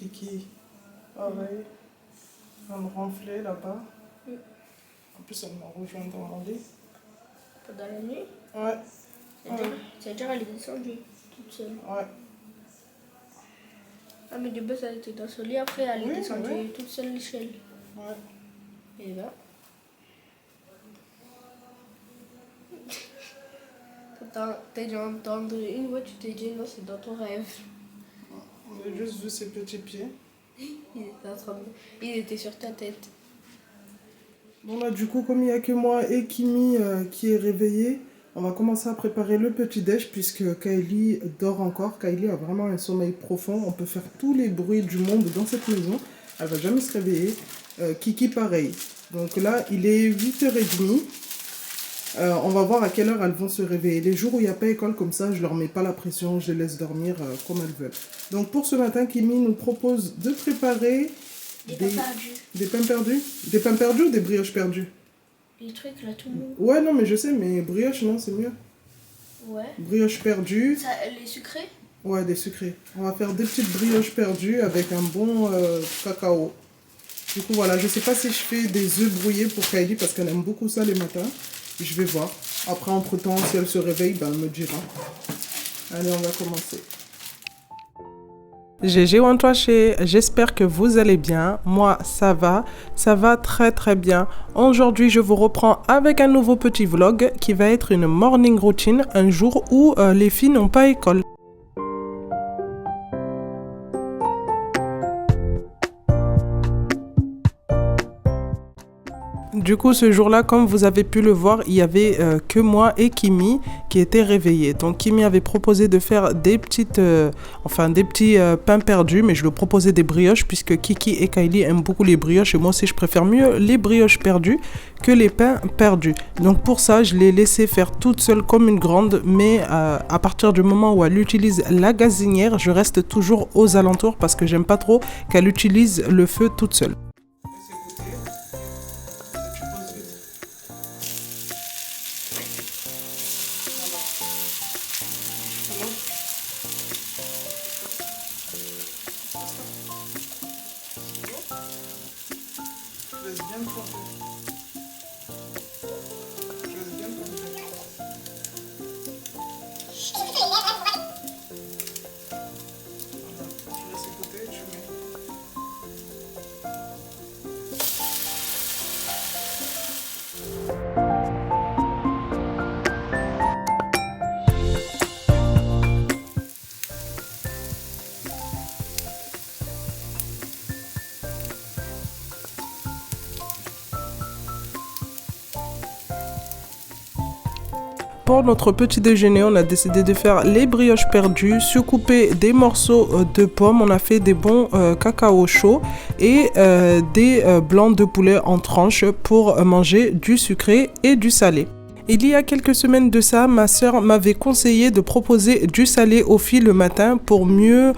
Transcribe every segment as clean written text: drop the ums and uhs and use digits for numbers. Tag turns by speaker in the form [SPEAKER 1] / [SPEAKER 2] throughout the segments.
[SPEAKER 1] Kiki, pareil, elle me ronflait là-bas. En plus, elle m'a rejoint dans mon lit.
[SPEAKER 2] Pendant la nuit?
[SPEAKER 1] Ouais.
[SPEAKER 2] C'est-à-dire elle est descendue toute seule.
[SPEAKER 1] Ouais.
[SPEAKER 2] Ah mais de base elle était dans son lit, après elle est descendue toute seule l'échelle.
[SPEAKER 1] Ouais.
[SPEAKER 2] Et là. T'as dû entendre une voix, tu t'es dit non c'est dans ton rêve.
[SPEAKER 1] On a juste vu ses petits pieds.
[SPEAKER 2] Il était sur ta tête.
[SPEAKER 1] Bon là du coup comme il n'y a que moi et Kimi qui est réveillé, on va commencer à préparer le petit déj puisque Kylie dort encore. Kylie a vraiment un sommeil profond. On peut faire tous les bruits du monde dans cette maison. Elle va jamais se réveiller. Kiki pareil. Donc là il est 8h30. On va voir à quelle heure elles vont se réveiller. Les jours où il n'y a pas école comme ça, je leur mets pas la pression, je les laisse dormir comme elles veulent. Donc pour ce matin, Kimi nous propose de préparer
[SPEAKER 2] des pains perdus.
[SPEAKER 1] Des pains perdus? Des pains perdus ou des brioches perdues?
[SPEAKER 2] Les trucs là tout mou.
[SPEAKER 1] Ouais, non, mais je sais, mais brioche, non, c'est mieux.
[SPEAKER 2] Ouais.
[SPEAKER 1] Brioches perdues.
[SPEAKER 2] Ça, les sucrés?
[SPEAKER 1] Ouais, des sucrés. On va faire des petites brioches perdues avec un bon cacao. Du coup, voilà, je sais pas si je fais des œufs brouillés pour Kylie parce qu'elle aime beaucoup ça les matins. Je vais voir. Après, entre-temps, si elle se réveille, ben, elle me dira. Allez, on va commencer. GG Wantoaché, j'espère que vous allez bien. Moi, ça va très très bien. Aujourd'hui, je vous reprends avec un nouveau petit vlog qui va être une morning routine, un jour où les filles n'ont pas école. Du coup, ce jour-là, comme vous avez pu le voir, il y avait que moi et Kimi qui étaient réveillés. Donc, Kimi avait proposé de faire des petits pains perdus, mais je lui proposais des brioches puisque Kiki et Kylie aiment beaucoup les brioches et moi aussi, je préfère mieux les brioches perdues que les pains perdus. Donc, pour ça, je l'ai laissé faire toute seule comme une grande, mais à partir du moment où elle utilise la gazinière, je reste toujours aux alentours parce que j'aime pas trop qu'elle utilise le feu toute seule. Pour notre petit déjeuner, on a décidé de faire les brioches perdues, surcouper des morceaux de pommes, on a fait des bons cacao chauds et des blancs de poulet en tranches pour manger du sucré et du salé. Il y a quelques semaines de ça, ma sœur m'avait conseillé de proposer du salé aux filles le matin pour mieux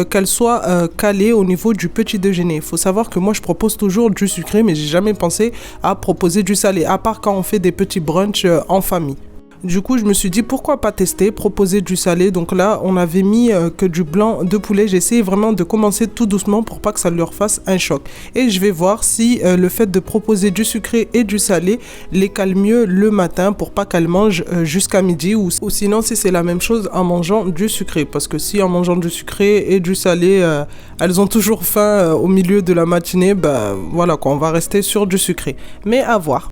[SPEAKER 1] qu'elles soient calées au niveau du petit déjeuner. Il faut savoir que moi je propose toujours du sucré mais j'ai jamais pensé à proposer du salé, à part quand on fait des petits brunchs en famille. Du coup, je me suis dit pourquoi pas tester, proposer du salé. Donc là, on avait mis que du blanc de poulet. J'ai essayé vraiment de commencer tout doucement pour pas que ça leur fasse un choc. Et je vais voir si le fait de proposer du sucré et du salé les cale mieux le matin pour pas qu'elles mangent jusqu'à midi. Ou sinon, si c'est la même chose en mangeant du sucré. Parce que si en mangeant du sucré et du salé, elles ont toujours faim au milieu de la matinée, bah voilà quoi, on va rester sur du sucré. Mais à voir.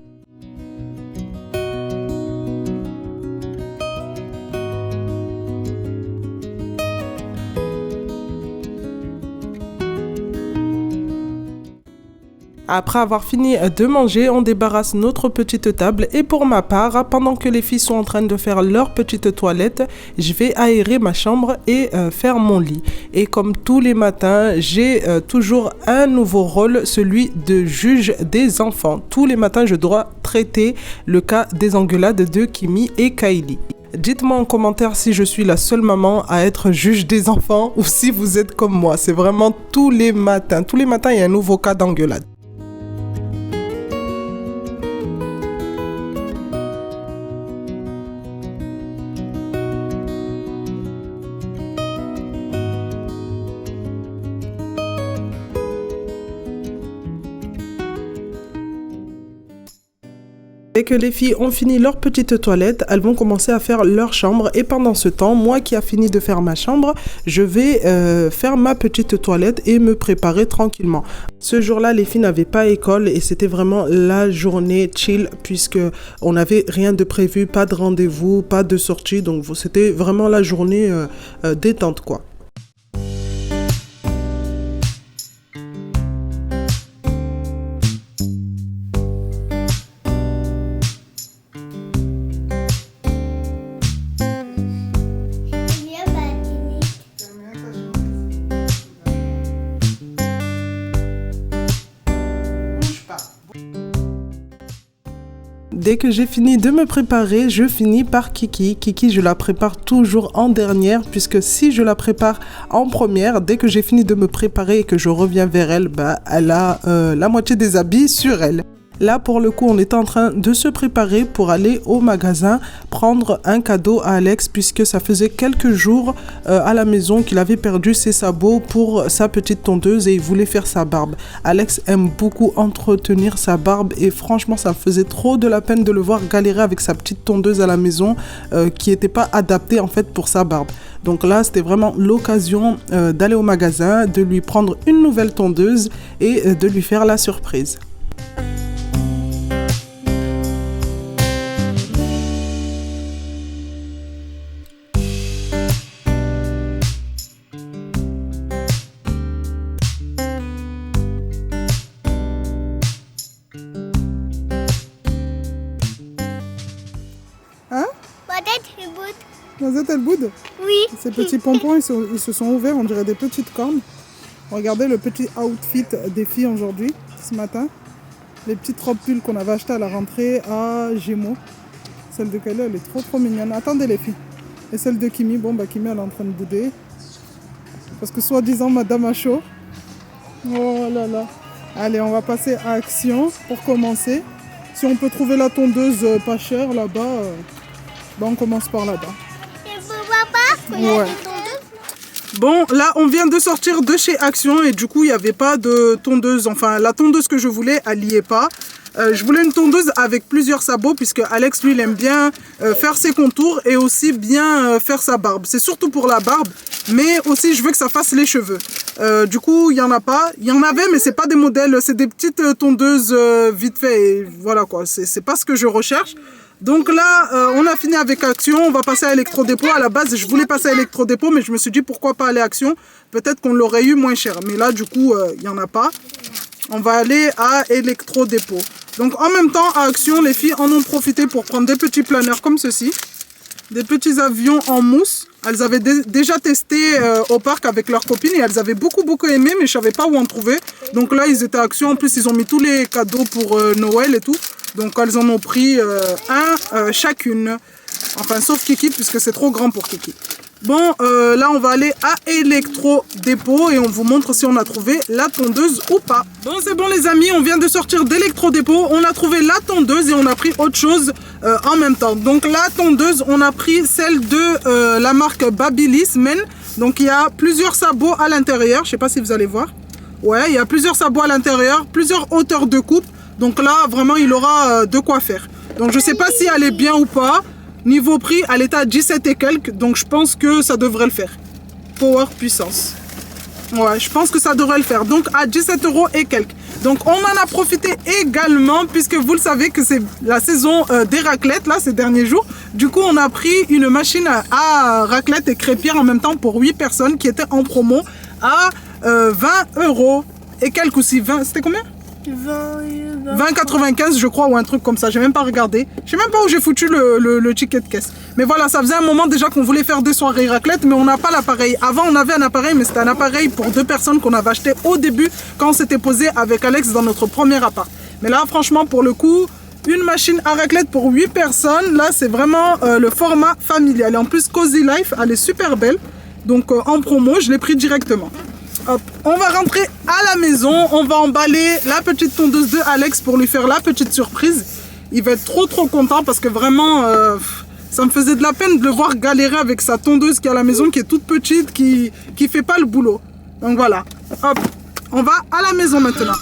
[SPEAKER 1] Après avoir fini de manger, on débarrasse notre petite table et pour ma part, pendant que les filles sont en train de faire leur petite toilette, je vais aérer ma chambre et faire mon lit. Et comme tous les matins, j'ai toujours un nouveau rôle, celui de juge des enfants. Tous les matins, je dois traiter le cas des engueulades de Kimi et Kylie. Dites-moi en commentaire si je suis la seule maman à être juge des enfants ou si vous êtes comme moi. C'est vraiment tous les matins. Tous les matins, il y a un nouveau cas d'engueulade. Dès que les filles ont fini leur petite toilette, elles vont commencer à faire leur chambre. Et pendant ce temps, moi qui a fini de faire ma chambre, je vais faire ma petite toilette et me préparer tranquillement. Ce jour-là, les filles n'avaient pas école et c'était vraiment la journée chill puisque on n'avait rien de prévu, pas de rendez-vous, pas de sortie. Donc c'était vraiment la journée détente quoi. Dès que j'ai fini de me préparer, je finis par Kiki. Kiki, je la prépare toujours en dernière puisque si je la prépare en première, dès que j'ai fini de me préparer et que je reviens vers elle, elle a la moitié des habits sur elle. Là, pour le coup, on est en train de se préparer pour aller au magasin prendre un cadeau à Alex puisque ça faisait quelques jours à la maison qu'il avait perdu ses sabots pour sa petite tondeuse et il voulait faire sa barbe. Alex aime beaucoup entretenir sa barbe et franchement, ça me faisait trop de la peine de le voir galérer avec sa petite tondeuse à la maison qui n'était pas adaptée en fait pour sa barbe. Donc là, c'était vraiment l'occasion d'aller au magasin, de lui prendre une nouvelle tondeuse et de lui faire la surprise. Noisette, elle boude?
[SPEAKER 3] Oui.
[SPEAKER 1] Ces petits pompons, ils se sont ouverts, on dirait des petites cornes. Regardez le petit outfit des filles aujourd'hui, ce matin. Les petites robes pulls qu'on avait achetées à la rentrée à Gémeaux. Celle de Kylie, elle est trop mignonne. Attendez les filles. Et celle de Kimi, Kimi, elle est en train de bouder. Parce que soi-disant, madame a chaud. Oh là là. Allez, on va passer à action pour commencer. Si on peut trouver la tondeuse pas chère là-bas, on commence par là-bas. Ouais. Bon, là, on vient de sortir de chez Action et du coup, il n'y avait pas de tondeuse. Enfin, la tondeuse que je voulais, elle n'y est pas. Je voulais une tondeuse avec plusieurs sabots puisque Alex, lui, il aime bien faire ses contours et aussi bien faire sa barbe. C'est surtout pour la barbe, mais aussi, je veux que ça fasse les cheveux. Du coup, il n'y en a pas. Il y en avait, mais ce n'est pas des modèles. C'est des petites tondeuses vite fait. Et voilà quoi, c'est pas ce que je recherche. Donc là, on a fini avec Action, on va passer à Electrodépôt. À la base, je voulais passer à Electrodépôt, mais je me suis dit pourquoi pas aller à Action. Peut-être qu'on l'aurait eu moins cher. Mais là, du coup, il n'y en a pas. On va aller à Electrodépôt. Donc en même temps, à Action, les filles en ont profité pour prendre des petits planeurs comme ceci. Des petits avions en mousse. Elles avaient déjà testé au parc avec leurs copines et elles avaient beaucoup aimé, mais je ne savais pas où en trouver. Donc là, ils étaient à Action. En plus, ils ont mis tous les cadeaux pour Noël et tout. Donc elles en ont pris un chacune. Enfin, sauf Kiki, puisque c'est trop grand pour Kiki. Bon, là, on va aller à Electrodépôt et on vous montre si on a trouvé la tondeuse ou pas. Bon, c'est bon les amis, on vient de sortir d'Electrodépôt. On a trouvé la tondeuse et on a pris autre chose en même temps. Donc la tondeuse, on a pris celle de la marque Babyliss Men. Donc il y a plusieurs sabots à l'intérieur. Je sais pas si vous allez voir. Ouais, il y a plusieurs sabots à l'intérieur, plusieurs hauteurs de coupe. Donc là, vraiment, il aura de quoi faire. Donc je sais pas si elle est bien ou pas. Niveau prix, elle est à 17 et quelques. Donc je pense que ça devrait le faire. Power puissance. Ouais, je pense que ça devrait le faire. Donc à 17 € et quelques. Donc on en a profité également, puisque vous le savez que c'est la saison des raclettes, là, ces derniers jours. Du coup, on a pris une machine à raclette et crêpière en même temps pour 8 personnes qui était en promo à 20 € et quelques aussi. 20, c'était combien ? 20,95 je crois, ou un truc comme ça. J'ai même pas regardé. Je sais même pas où j'ai foutu le ticket de caisse. Mais voilà, ça faisait un moment déjà qu'on voulait faire des soirées raclette, mais on n'a pas l'appareil. Avant, on avait un appareil, mais c'était un appareil pour 2 personnes qu'on avait acheté au début quand on s'était posé avec Alex dans notre premier appart. Mais là, franchement, pour le coup, une machine à raclette pour 8 personnes, là, c'est vraiment le format familial. Et en plus, Cozy Life, elle est super belle. Donc, en promo, je l'ai pris directement. Hop, on va rentrer à la maison, on va emballer la petite tondeuse de Alex pour lui faire la petite surprise. Il va être trop content parce que vraiment, ça me faisait de la peine de le voir galérer avec sa tondeuse qui est à la maison, qui est toute petite, qui fait pas le boulot. Donc voilà, hop, on va à la maison maintenant.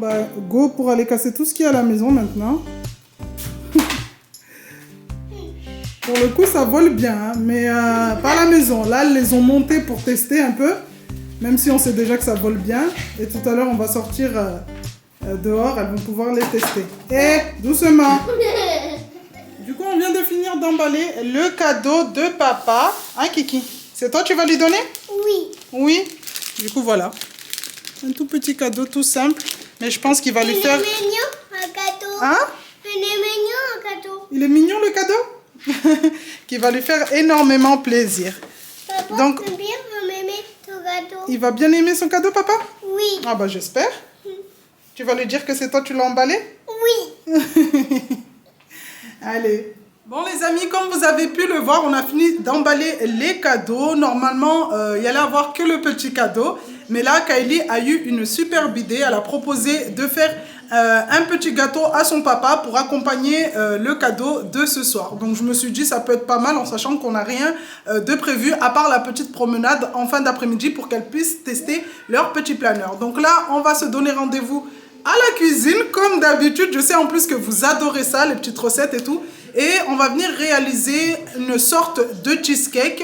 [SPEAKER 3] bah, go pour aller casser tout ce qu'il y a à la maison maintenant. Pour le coup, ça vole bien, hein, mais pas à la maison. Là, elles les ont montées pour tester un peu, même si on sait déjà que ça vole bien. Et tout à l'heure, on va sortir dehors, elles vont pouvoir les tester. Doucement. Du coup, on vient de finir d'emballer le cadeau de papa. Hein, Kiki? C'est toi, tu vas lui donner?
[SPEAKER 2] Oui.
[SPEAKER 3] Oui. Du coup, voilà. Un tout petit cadeau, tout simple. Mais je pense qu'il va lui faire...
[SPEAKER 2] Il est mignon, un cadeau.
[SPEAKER 3] Hein?
[SPEAKER 2] Il est mignon, un cadeau.
[SPEAKER 3] Il est mignon, le cadeau? Qui va lui faire énormément plaisir.
[SPEAKER 2] Papa,
[SPEAKER 3] Donc,
[SPEAKER 2] bien m'aimer ton cadeau.
[SPEAKER 3] il va bien aimer son cadeau, papa?
[SPEAKER 2] Oui.
[SPEAKER 3] Ah bah, j'espère. Tu vas lui dire que c'est toi qui l'as emballé?
[SPEAKER 2] Oui.
[SPEAKER 3] Allez. Bon les amis, comme vous avez pu le voir, on a fini d'emballer les cadeaux. Normalement, il y allait avoir que le petit cadeau. Mais là, Kylie a eu une superbe idée. Elle a proposé de faire un petit gâteau à son papa pour accompagner le cadeau de ce soir. Donc je me suis dit, ça peut être pas mal en sachant qu'on n'a rien de prévu à part la petite promenade en fin d'après-midi pour qu'elles puissent tester leur petit planeur. Donc là, on va se donner rendez-vous à la cuisine comme d'habitude. Je sais en plus que vous adorez ça, les petites recettes et tout. Et on va venir réaliser une sorte de cheesecake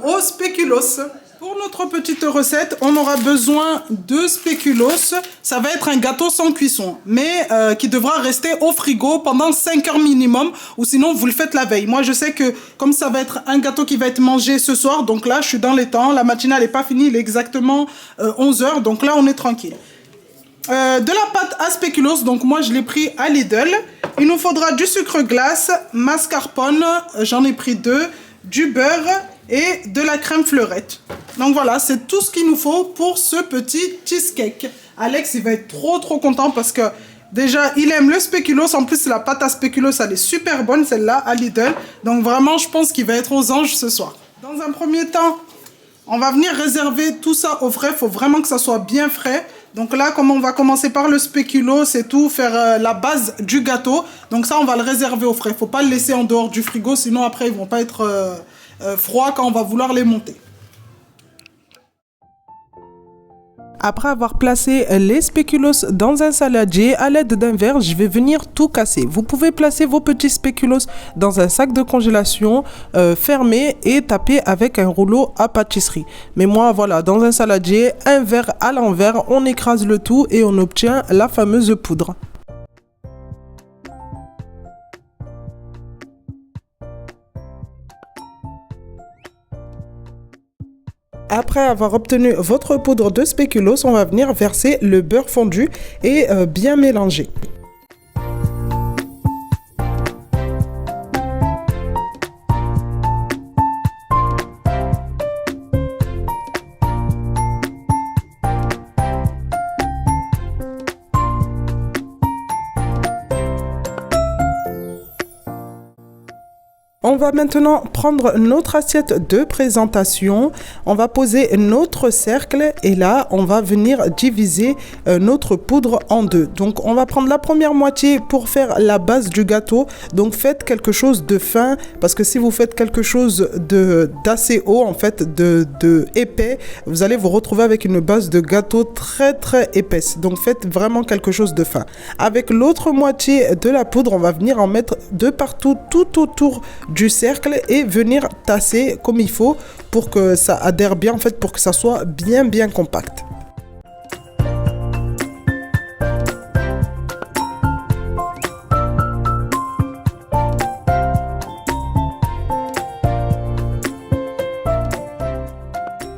[SPEAKER 3] au spéculoos. Pour notre petite recette, on aura besoin de spéculoos. Ça va être un gâteau sans cuisson, mais qui devra rester au frigo pendant 5 heures minimum, ou sinon vous le faites la veille. Moi je sais que comme ça va être un gâteau qui va être mangé ce soir, donc là je suis dans les temps. La matinale n'est pas finie, il est exactement 11 heures, donc là on est tranquille. De la pâte à spéculoos, donc moi je l'ai pris à Lidl. Il nous faudra du sucre glace, mascarpone, j'en ai pris 2, du beurre et de la crème fleurette. Donc voilà, c'est tout ce qu'il nous faut pour ce petit cheesecake. Alex, il va être trop content parce que déjà, il aime le spéculoos. En plus, la pâte à spéculoos, elle est super bonne, celle-là, à Lidl. Donc vraiment, je pense qu'il va être aux anges ce soir. Dans un premier temps, on va venir réserver tout ça au frais. Il faut vraiment que ça soit bien frais. Donc là, comme on va commencer par le spéculoos et tout, faire la base du gâteau. Donc ça, on va le réserver au frais. Il ne faut pas le laisser en dehors du frigo, sinon après, ils ne vont pas être froids quand on va vouloir les monter.
[SPEAKER 1] Après avoir placé les spéculoos dans un saladier à l'aide d'un verre, je vais venir tout casser. Vous pouvez placer vos petits spéculoos dans un sac de congélation fermé et taper avec un rouleau à pâtisserie. Mais moi, voilà, dans un saladier, un verre à l'envers, on écrase le tout et on obtient la fameuse poudre. Après avoir obtenu votre poudre de spéculoos, on va venir verser le beurre fondu et bien mélanger. On va maintenant prendre notre assiette de présentation, on va poser notre cercle et là on va venir diviser notre poudre en deux. Donc on va prendre la première moitié pour faire la base du gâteau, donc faites quelque chose de fin parce que si vous faites quelque chose d'assez haut, en fait de épais, vous allez vous retrouver avec une base de gâteau très épaisse. Donc faites vraiment quelque chose de fin. Avec l'autre moitié de la poudre, on va venir en mettre de partout tout autour du cercle et venir tasser comme il faut pour que ça adhère bien, en fait, pour que ça soit bien compact.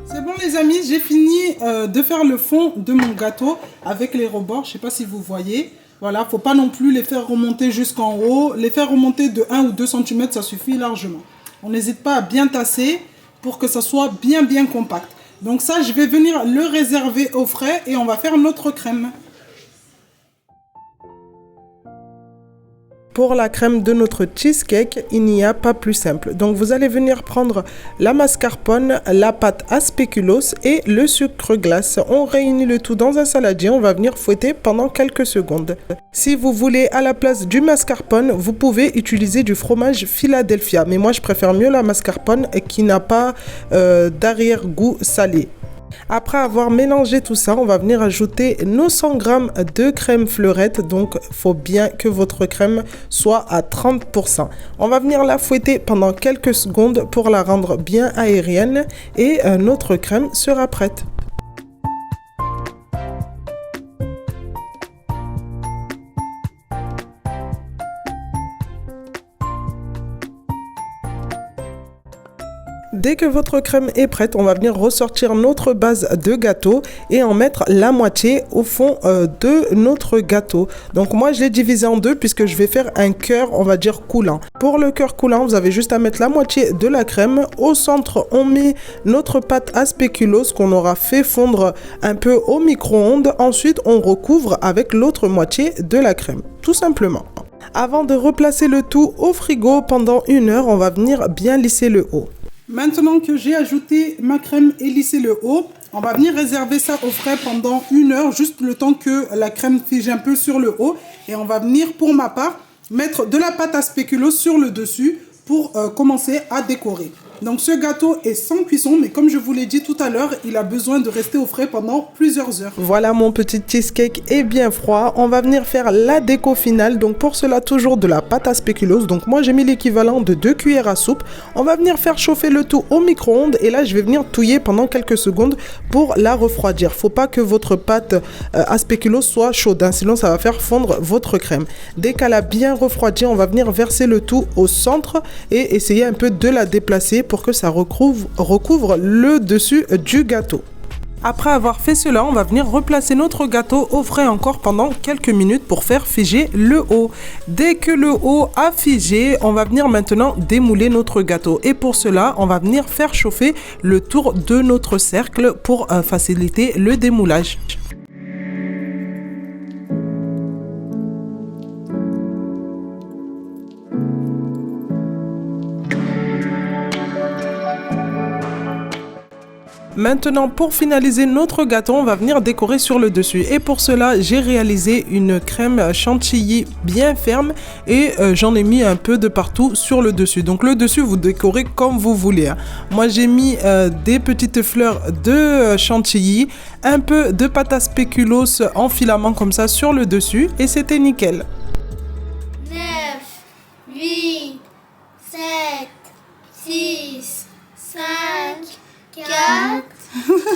[SPEAKER 3] C'est bon les amis, j'ai fini de faire le fond de mon gâteau avec les rebords, je sais pas si vous voyez. Voilà, faut pas non plus les faire remonter jusqu'en haut. Les faire remonter de 1 ou 2 cm, ça suffit largement. On n'hésite pas à bien tasser pour que ça soit bien compact. Donc ça, je vais venir le réserver au frais et on va faire notre crème.
[SPEAKER 1] Pour la crème de notre cheesecake, il n'y a pas plus simple. Donc vous allez venir prendre la mascarpone, la pâte à spéculoos et le sucre glace. On réunit le tout dans un saladier, on va venir fouetter pendant quelques secondes. Si vous voulez à la place du mascarpone, vous pouvez utiliser du fromage Philadelphia. Mais moi je préfère mieux la mascarpone qui n'a pas d'arrière-goût salé. Après avoir mélangé tout ça, on va venir ajouter nos 100 g de crème fleurette. Donc, il faut bien que votre crème soit à 30%. On va venir la fouetter pendant quelques secondes pour la rendre bien aérienne et notre crème sera prête. Dès que votre crème est prête, on va venir ressortir notre base de gâteau et en mettre la moitié au fond de notre gâteau. Donc moi, je l'ai divisé en deux puisque je vais faire un cœur, on va dire, coulant. Pour le cœur coulant, vous avez juste à mettre la moitié de la crème. Au centre, on met notre pâte à spéculoos qu'on aura fait fondre un peu au micro-ondes. Ensuite, on recouvre avec l'autre moitié de la crème, tout simplement. Avant de replacer le tout au frigo pendant 1 heure, on va venir bien lisser le haut.
[SPEAKER 3] Maintenant que j'ai ajouté ma crème et lissé le haut, on va venir réserver ça au frais pendant 1 heure, juste le temps que la crème fige un peu sur le haut. Et on va venir, pour ma part, mettre de la pâte à spéculoos sur le dessus pour commencer à décorer. Donc ce gâteau est sans cuisson, mais comme je vous l'ai dit tout à l'heure, il a besoin de rester au frais pendant plusieurs heures.
[SPEAKER 1] Voilà, mon petit cheesecake est bien froid. On va venir faire la déco finale. Donc pour cela, toujours de la pâte à spéculoos. Donc moi, j'ai mis l'équivalent de 2 cuillères à soupe. On va venir faire chauffer le tout au micro-ondes. Et là, je vais venir touiller pendant quelques secondes pour la refroidir. Faut pas que votre pâte à spéculoos soit chaude, hein, sinon ça va faire fondre votre crème. Dès qu'elle a bien refroidi, on va venir verser le tout au centre et essayer un peu de la déplacer pour que ça recouvre le dessus du gâteau. Après avoir fait cela, on va venir replacer notre gâteau au frais encore pendant quelques minutes pour faire figer le haut. Dès que le haut a figé, on va venir maintenant démouler notre gâteau. Et pour cela, on va venir faire chauffer le tour de notre cercle pour faciliter le démoulage. Maintenant, pour finaliser notre gâteau, on va venir décorer sur le dessus. Et pour cela, j'ai réalisé une crème chantilly bien ferme et j'en ai mis un peu de partout sur le dessus. Donc le dessus, vous décorez comme vous voulez, hein. Moi, j'ai mis des petites fleurs de chantilly, un peu de pâte à spéculoos en filament comme ça sur le dessus et c'était nickel.
[SPEAKER 2] 9, 8, 7, 6, 5, 4,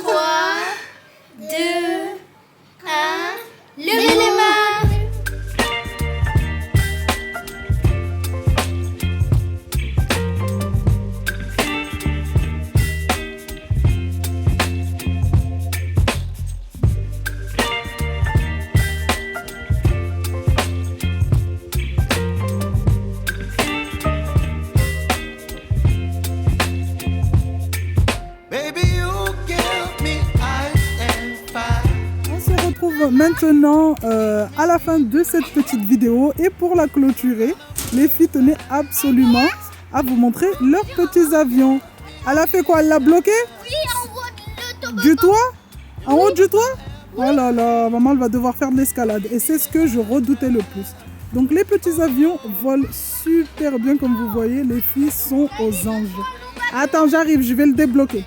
[SPEAKER 2] 3, 2, 1, levez les mains.
[SPEAKER 3] Maintenant à la fin de cette petite vidéo et pour la clôturer, les filles tenaient absolument à vous montrer leurs petits avions. Elle a fait quoi? Elle l'a bloqué?
[SPEAKER 2] Oui, en haut
[SPEAKER 3] du toit. En haut du toit? Oh là là, maman elle va devoir faire de l'escalade et c'est ce que je redoutais le plus. Donc les petits avions volent super bien comme vous voyez, les filles sont aux anges. Attends, j'arrive, je vais le débloquer.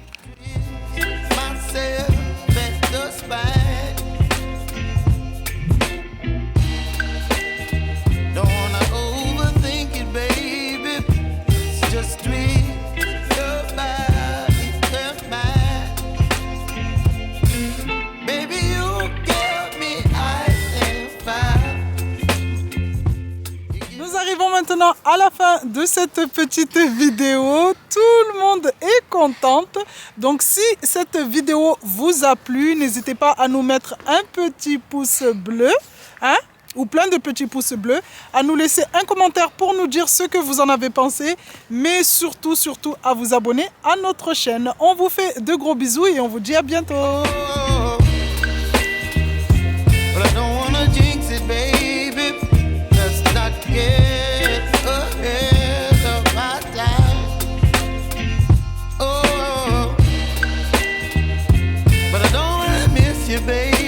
[SPEAKER 3] Maintenant à la fin de cette petite vidéo, tout le monde est contente. Donc si cette vidéo vous a plu, n'hésitez pas à nous mettre un petit pouce bleu, hein, ou plein de petits pouces bleus, à nous laisser un commentaire pour nous dire ce que vous en avez pensé, mais surtout à vous abonner à notre chaîne. On vous fait de gros bisous et on vous dit à bientôt. Baby